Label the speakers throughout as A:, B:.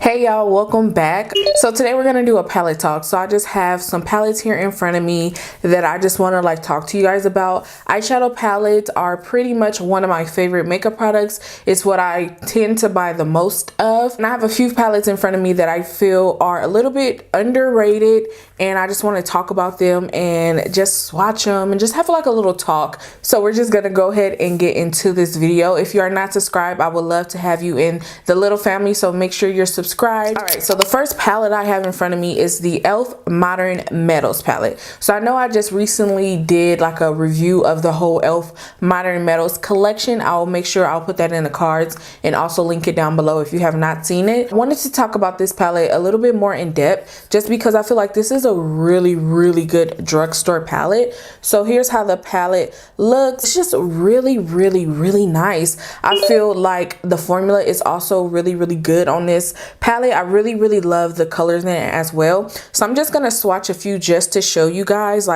A: Hey y'all, welcome back. So today we're gonna do a palette talk. So I just have some palettes here in front of me that I just want to talk to you guys about. Eyeshadow palettes are pretty much one of my favorite makeup products. It's what I tend to buy the most of. And I have a few palettes in front of me that I feel are a little bit underrated, and I just want to talk about them and just swatch them and just have a little talk. So we're just gonna go ahead and get into this video. If you are not subscribed, I would love to have you in the little family, so make sure you're subscribed. Alright, so the first palette I have in front of me is the e.l.f. Modern Metals palette. So I know I just recently did a review of the whole e.l.f. Modern Metals collection. I'll make sure I'll put that in the cards and also link it down below if you have not seen it. I wanted to talk about this palette a little bit more in depth just because I feel like this is a really good drugstore palette. So here's how the palette looks. It's just really nice. I feel like the formula is also really good on this palette. I really love the colors in it as well. So I'm just gonna swatch a few just to show you guys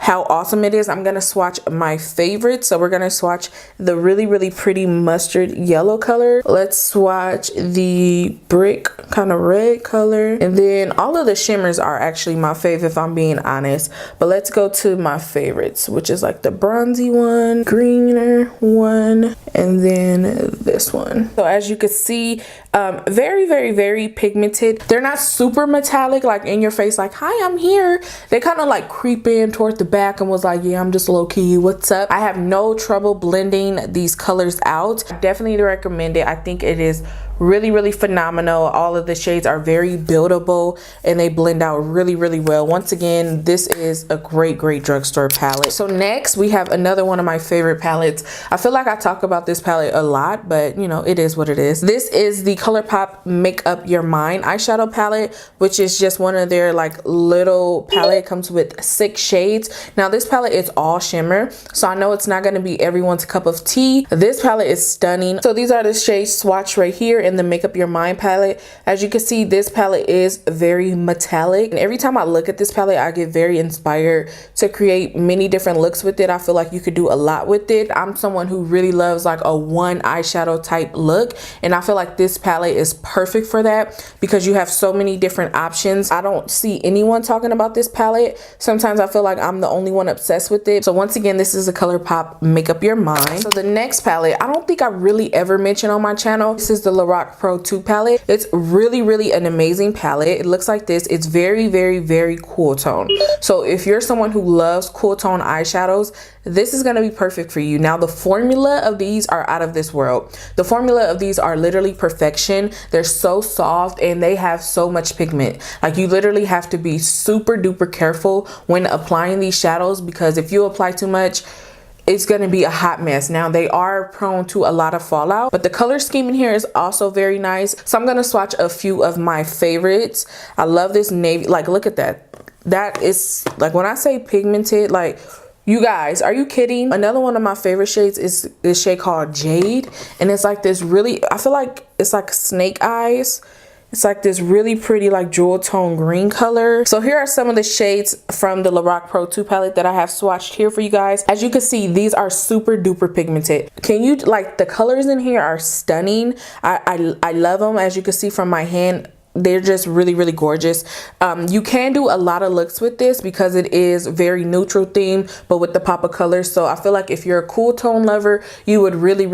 A: how awesome it is. I'm gonna swatch my favorites. So we're gonna swatch the really pretty mustard yellow color. Let's swatch the brick kind of red color, and then all of the shimmers are actually my fave if I'm being honest. But let's go to my favorites, which is the bronzy one, greener one, and then this one. So as you can see, very pigmented. They're not super metallic, in your face, hi, I'm here. They kind of creep in toward the back and was yeah, I'm just low-key, what's up. I have no trouble blending these colors out. I definitely recommend it. I think it is really phenomenal. All of the shades are very buildable and they blend out really well. Once again, this is a great drugstore palette. So next we have another one of my favorite palettes. I feel like I talk about this palette a lot, but you know, it is what it is. This is the ColourPop Make Up Your Mind eyeshadow palette, which is just one of their little palette. It comes with 6 shades. Now this palette is all shimmer, so I know it's not going to be everyone's cup of tea. This palette is stunning. So these are the shades swatched right here in the Make Up Your Mind palette. As you can see, this palette is very metallic, and every time I look at this palette I get very inspired to create many different looks with it. I feel like you could do a lot with it. I'm someone who really loves a one eyeshadow type look, and I feel like this palette is perfect for that because you have so many different options. I don't see anyone talking about this palette. Sometimes I feel like I'm the only one obsessed with it. So once again, this is a ColourPop Make Up Your Mind. So the next palette, I don't think I really ever mentioned on my channel. This is the Lorac Pro 2 palette. It's really an amazing palette. It looks like this. It's very cool tone. So if you're someone who loves cool tone eyeshadows, this is going to be perfect for you. Now the formula of these are out of this world. The formula of these are literally perfection. They're so soft and they have so much pigment. You literally have to be super duper careful when applying these shadows, because if you apply too much, it's going to be a hot mess. Now they are prone to a lot of fallout, but the color scheme in here is also very nice. So I'm going to swatch a few of my favorites. I love this navy. Look at that. That is when I say pigmented, you guys, are you kidding? Another one of my favorite shades is this shade called Jade, and it's this really, I feel like it's snake eyes. It's this really pretty jewel tone green color. So here are some of the shades from the Lorac Pro 2 palette that I have swatched here for you guys. As you can see, these are super duper pigmented. Can you the colors in here are stunning. I love them. As you can see from my hand, they're just really gorgeous. You can do a lot of looks with this because it is very neutral theme, but with the pop of colors. So I feel like if you're a cool tone lover, you would really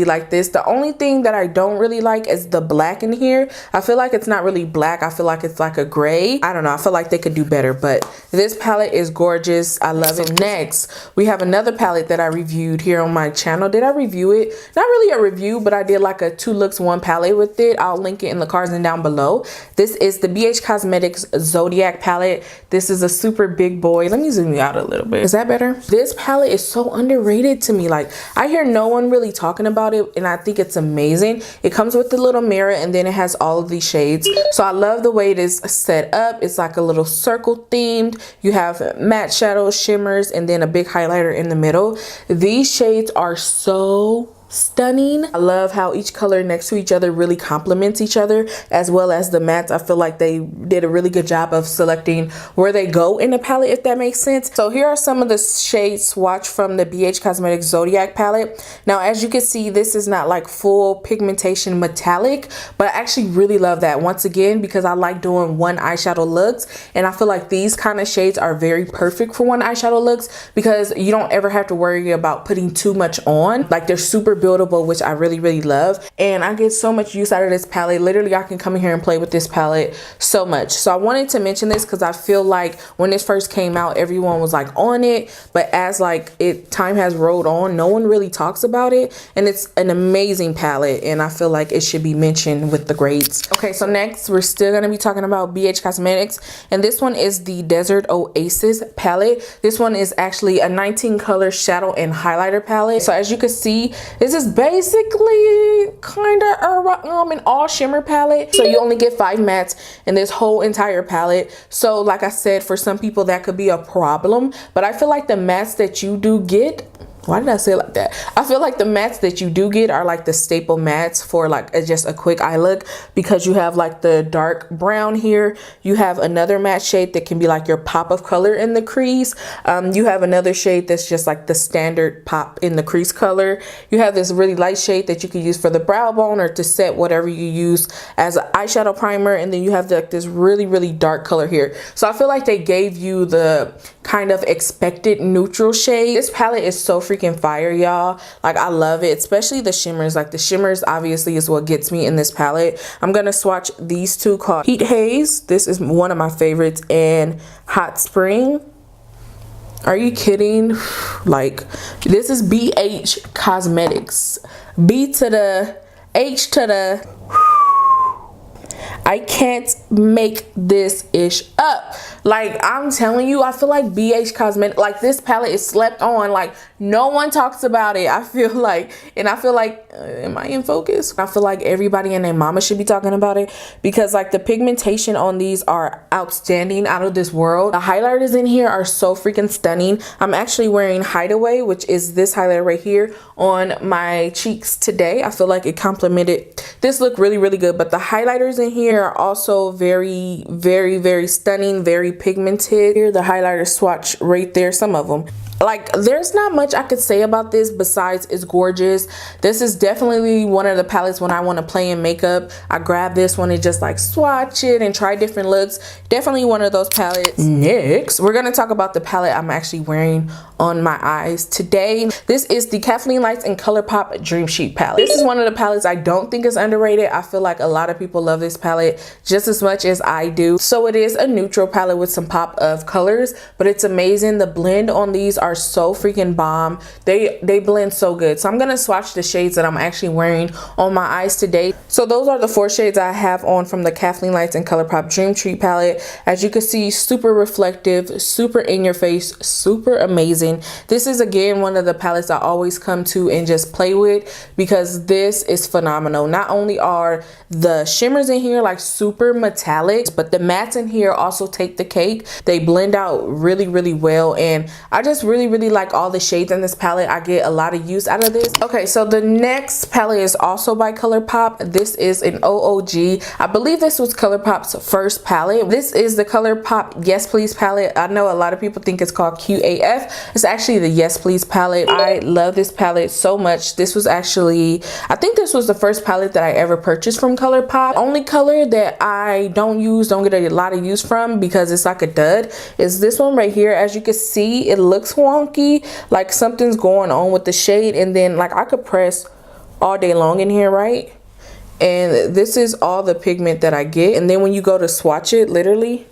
A: like this. The only thing that I don't really like is the black in here. I feel like it's not really black. I feel like it's a gray. I don't know. I feel like they could do better, but this palette is gorgeous. I love it. Next, we have another palette that I reviewed here on my channel. Did I review it? Not really a review, but I did a 2 looks 1 palette with it. I'll link it in the cards and down below. This is the BH Cosmetics Zodiac palette. This is a super big boy. Let me zoom you out a little bit. Is that better? This palette is so underrated to me. I hear no one really talking about it, and I think it's amazing. It comes with the little mirror, and then it has all of these shades. So I love the way it is set up. It's a little circle themed. You have matte shadows, shimmers, and then a big highlighter in the middle. These shades are so stunning. I love how each color next to each other really complements each other, as well as the mattes. I feel like they did a really good job of selecting where they go in the palette, if that makes sense. So here are some of the shades swatched from the BH Cosmetics Zodiac palette. Now, as you can see, this is not like full pigmentation metallic, but I actually really love that, once again, because I like doing one eyeshadow looks, and I feel like these kind of shades are very perfect for one eyeshadow looks because you don't ever have to worry about putting too much on. Like, they're super buildable, which I really love, and I get so much use out of this palette. Literally, I can come in here and play with this palette so much. So I wanted to mention this because I feel like when this first came out, everyone was like on it, but as like time has rolled on, no one really talks about it, and it's an amazing palette, and I feel like it should be mentioned with the grades. Okay, so next we're still going to be talking about BH Cosmetics, and this one is the Desert Oasis palette. This one is actually a 19 color shadow and highlighter palette. So as you can see, this is basically kind of an all shimmer palette, so you only get 5 mattes in this whole entire palette. So like I said, for some people that could be a problem, but I feel like the mattes that you do get, why did I say it like that? I feel like the mattes that you do get are like the staple mattes for like just a quick eye look, because you have like the dark brown here. You have another matte shade that can be like your pop of color in the crease. You have another shade that's just like the standard pop in the crease color. You have this really light shade that you can use for the brow bone or to set whatever you use as an eyeshadow primer. And then you have like this really dark color here. So I feel like they gave you the kind of expected neutral shade. This palette is so freaking fire, y'all. Like, I love it, especially the shimmers. Like, the shimmers obviously is what gets me in this palette. I'm gonna swatch these two called Heat Haze. This is one of my favorites, and Hot Spring. Are you kidding? Like, this is BH Cosmetics. B to the H to the I can't make this ish up. Like, I'm telling you, I feel like BH Cosmetics, like, this palette is slept on. Like, no one talks about it, I feel like. And I feel like, am I in focus? I feel like everybody and their mama should be talking about it, because like the pigmentation on these are outstanding, out of this world. The highlighters in here are so freaking stunning. I'm actually wearing Hideaway, which is this highlighter right here, on my cheeks today. I feel like it complemented this look really good. But the highlighters in here are also very stunning, very pigmented. Here, the highlighter swatch right there, some of them. Like, there's not much I could say about this besides it's gorgeous. This is definitely one of the palettes when I want to play in makeup, I grab this one and just like swatch it and try different looks. Definitely one of those palettes. Next, we're going to talk about the palette I'm actually wearing on my eyes today. This is the Kathleen Lights and ColourPop Dream Sheet palette. This is one of the palettes I don't think is underrated. I feel like a lot of people love this palette just as much as I do. So it is a neutral palette with some pop of colors, but it's amazing. The blend on these are so freaking bomb. They blend so good. So I'm gonna swatch the shades that I'm actually wearing on my eyes today. So those are the 4 shades I have on from the Kathleen Lights and ColourPop Dream Sheet palette. As you can see, super reflective, super in your face, super amazing. This is again one of the palettes I always come to and just play with, because this is phenomenal. Not only are the shimmers in here like super metallic, but the mattes in here also take the cake. They blend out really well, and I just really like all the shades in this palette. I get a lot of use out of this. Okay, so the next palette is also by ColourPop. This is an OOG. I believe this was ColourPop's first palette. This is the ColourPop Yes Please palette. I know a lot of people think it's called QAF. It's actually the Yes Please palette. I love this palette so much. This was actually, I think this was the first palette that I ever purchased from ColourPop. Only color that I don't get a lot of use from, because it's like a dud, is this one right here. As you can see, it looks wonky, like something's going on with the shade, and then like I could press all day long in here, right? And this is all the pigment that I get, and then when you go to swatch it, literally,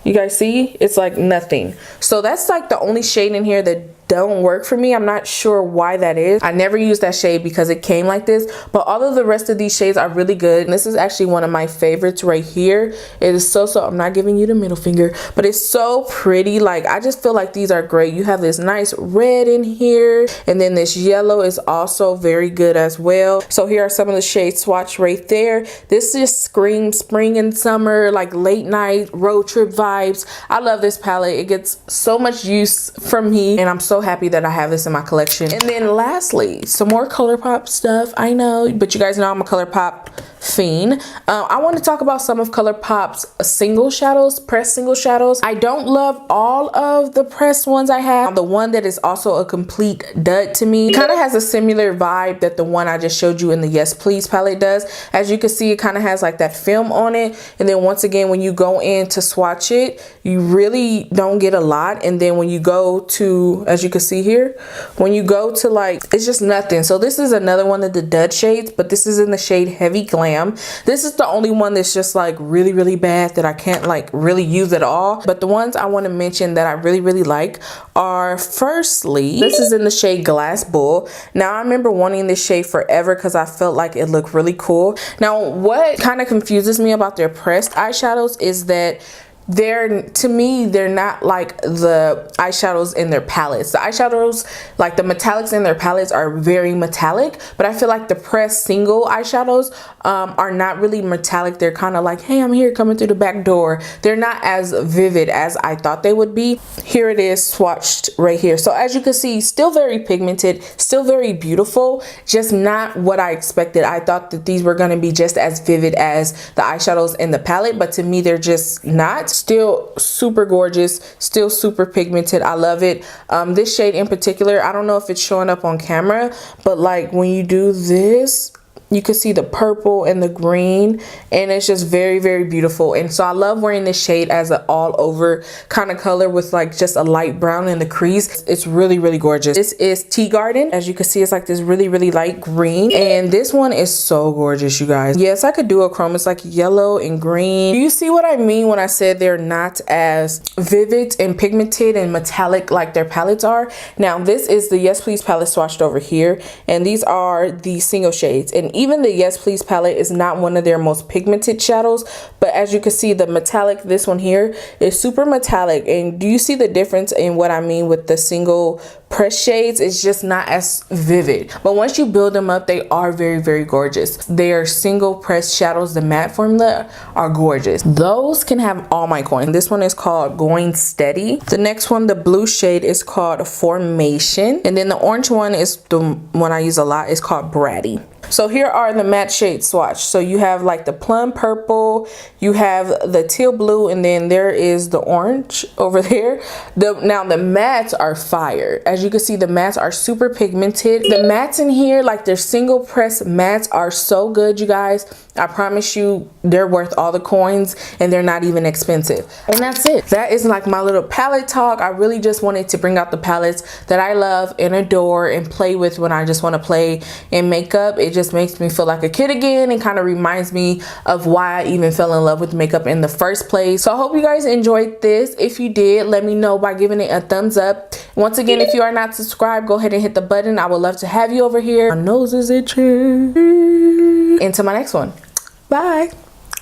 A: you guys see, it's like nothing. So that's like the only shade in here that don't work for me. I'm not sure why that is. I never used that shade because it came like this, but all of the rest of these shades are really good. And this is actually one of my favorites right here. It is so I'm not giving you the middle finger, but it's so pretty. Like, I just feel like these are great. You have this nice red in here, and then this yellow is also very good as well. So here are some of the shades swatch right there. This just screams spring and summer, like late night road trip vibes. I love this palette. It gets so much use from me, and I'm so so happy that I have this in my collection. And then lastly, some more ColourPop stuff. I know, but you guys know I'm a ColourPop fiend. I want to talk about some of ColourPop's single shadows, pressed single shadows. I don't love all of the pressed ones I have. The one that is also a complete dud to me kind of has a similar vibe that the one I just showed you in the Yes Please palette does. As you can see, it kind of has like that film on it, and then once again when you go in to swatch it, you really don't get a lot. And then when you go to, as you can see here, when you go to like, it's just nothing. So this is another one of the dud shades, but this is in the shade Heavy Glam. This is the only one that's just like really, really bad that I can't like really use at all. But the ones I want to mention that I really, really like are, firstly, this is in the shade Glass Bull. Now I remember wanting this shade forever because I felt like it looked really cool. Now what kind of confuses me about their pressed eyeshadows is that to me they're not like the eyeshadows in their palettes. The eyeshadows, like the metallics in their palettes, are very metallic, but I feel like the pressed single eyeshadows are not really metallic. They're kind of like, hey, I'm here coming through the back door. They're not as vivid as I thought they would be. Here it is swatched right here. So as you can see, still very pigmented, still very beautiful, just not what I expected. I thought that these were going to be just as vivid as the eyeshadows in the palette, but to me they're just not. Still super gorgeous, still super pigmented. I love it. This shade in particular, I don't know if it's showing up on camera, but like when you do this, you can see the purple and the green, and it's just very, very beautiful. And so I love wearing this shade as an all over kind of color with like just a light brown in the crease. It's really, really gorgeous. This is Tea Garden. As you can see, it's like this really, really light green, and this one is so gorgeous, you guys. Yes, I could do a chrome. It's like yellow and green. Do you see what I mean when I said they're not as vivid and pigmented and metallic like their palettes are? Now this is the Yes Please palette swatched over here, and these are the single shades. And even the Yes Please palette is not one of their most pigmented shadows, but as you can see, the metallic, this one here, is super metallic. And do you see the difference in what I mean with the single press shades? It's just not as vivid, but once you build them up, they are very, very gorgeous. They are single press shadows. The matte formula are gorgeous. Those can have all my coins. This one is called Going Steady. The next one, the blue shade, is called Formation, and then the orange one is the one I use a lot. It's called Bratty. So here are the matte shades swatch. So you have like the plum purple, you have the teal blue, and then there is the orange over there. Now the mattes are fire. As you can see, the mattes are super pigmented. The mattes in here, like their single press mattes, are so good, you guys. I promise you, they're worth all the coins, and they're not even expensive. And that's it. That is like my little palette talk. I really just wanted to bring out the palettes that I love and adore and play with when I just want to play in makeup. It just makes me feel like a kid again, and kind of reminds me of why I even fell in love with makeup in the first place. So I hope you guys enjoyed this. If you did, let me know by giving it a thumbs up. Once again, if you are not subscribed, go ahead and hit the button. I would love to have you over here. My nose is itching. Until my next one. Bye.